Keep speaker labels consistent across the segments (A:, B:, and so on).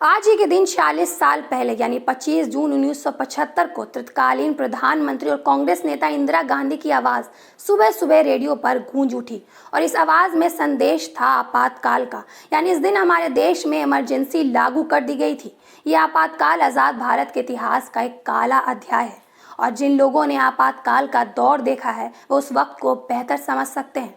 A: आज ही के दिन 46 साल पहले यानी 25 जून 1975 को तत्कालीन प्रधानमंत्री और कांग्रेस नेता इंदिरा गांधी की आवाज़ सुबह सुबह रेडियो पर गूंज उठी और इस आवाज़ में संदेश था आपातकाल का। यानी इस दिन हमारे देश में इमरजेंसी लागू कर दी गई थी। ये आपातकाल आज़ाद भारत के इतिहास का एक काला अध्याय है और जिन लोगों ने आपातकाल का दौर देखा है वो उस वक्त को बेहतर समझ सकते हैं।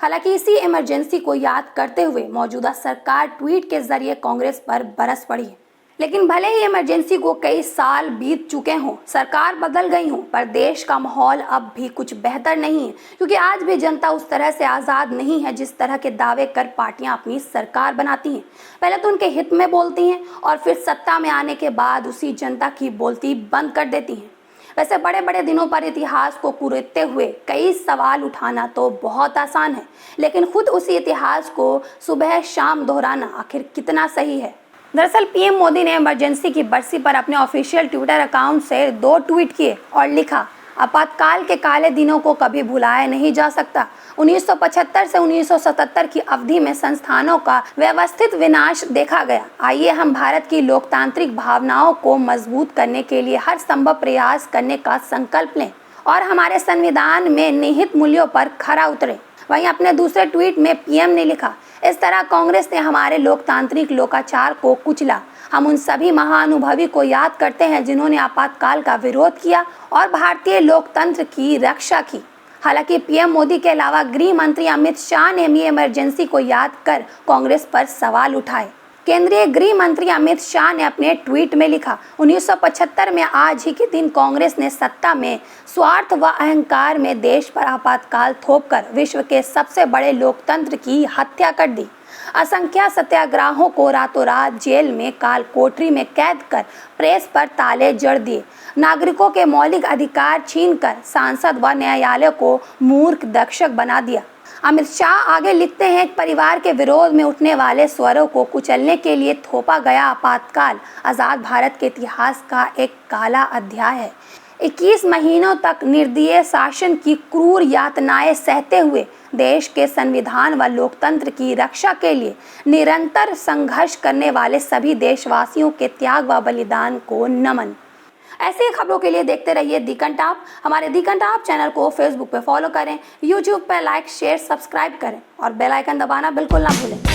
A: हालांकि इसी इमरजेंसी को याद करते हुए मौजूदा सरकार ट्वीट के जरिए कांग्रेस पर बरस पड़ी है। लेकिन भले ही इमरजेंसी को कई साल बीत चुके हों, सरकार बदल गई हो, पर देश का माहौल अब भी कुछ बेहतर नहीं है, क्योंकि आज भी जनता उस तरह से आज़ाद नहीं है जिस तरह के दावे कर पार्टियां अपनी सरकार बनाती हैं। पहले तो उनके हित में बोलती हैं और फिर सत्ता में आने के बाद उसी जनता की बोलती बंद कर देती हैं। वैसे बड़े बड़े दिनों पर इतिहास को कुरेदते हुए कई सवाल उठाना तो बहुत आसान है, लेकिन खुद उसी इतिहास को सुबह शाम दोहराना आखिर कितना सही है। दरअसल पीएम मोदी ने इमरजेंसी की बरसी पर अपने ऑफिशियल ट्विटर अकाउंट से 2 ट्वीट किए और लिखा, आपातकाल के काले दिनों को कभी भुलाया नहीं जा सकता। 1975 से 1977 की अवधि में संस्थानों का व्यवस्थित विनाश देखा गया। आइए हम भारत की लोकतांत्रिक भावनाओं को मजबूत करने के लिए हर संभव प्रयास करने का संकल्प लें और हमारे संविधान में निहित मूल्यों पर खरा उतरे। वहीं अपने दूसरे ट्वीट में पीएम ने लिखा, इस तरह कांग्रेस ने हमारे लोकतांत्रिक लोकाचार को कुचला। हम उन सभी महाअनुभवी को याद करते हैं जिन्होंने आपातकाल का विरोध किया और भारतीय लोकतंत्र की रक्षा की। हालांकि पीएम मोदी के अलावा गृह मंत्री अमित शाह ने भी इमरजेंसी को याद कर कांग्रेस पर सवाल उठाए। केंद्रीय गृह मंत्री अमित शाह ने अपने ट्वीट में लिखा, 1975 में आज ही के दिन कांग्रेस ने सत्ता में स्वार्थ व अहंकार में देश पर आपातकाल थोपकर विश्व के सबसे बड़े लोकतंत्र की हत्या कर दी। असंख्य सत्याग्रहों को रातों रात जेल में काल कोठरी में कैद कर प्रेस पर ताले जड़ दिए। नागरिकों के मौलिक अधिकार छीनकर सांसद व न्यायालय को मूर्ख दर्शक बना दिया। अमित शाह आगे लिखते हैं, परिवार के विरोध में उठने वाले स्वरों को कुचलने के लिए थोपा गया आपातकाल आज़ाद भारत के इतिहास का एक काला अध्याय है। 21 महीनों तक निर्दयी शासन की क्रूर यातनाएं सहते हुए देश के संविधान व लोकतंत्र की रक्षा के लिए निरंतर संघर्ष करने वाले सभी देशवासियों के त्याग व बलिदान को नमन। ऐसे ही खबरों के लिए देखते रहिए दी कंटाप। हमारे दी कंटाप चैनल को फेसबुक पे फॉलो करें, यूट्यूब पे लाइक शेयर सब्सक्राइब करें और बेल आइकन दबाना बिल्कुल ना भूलें।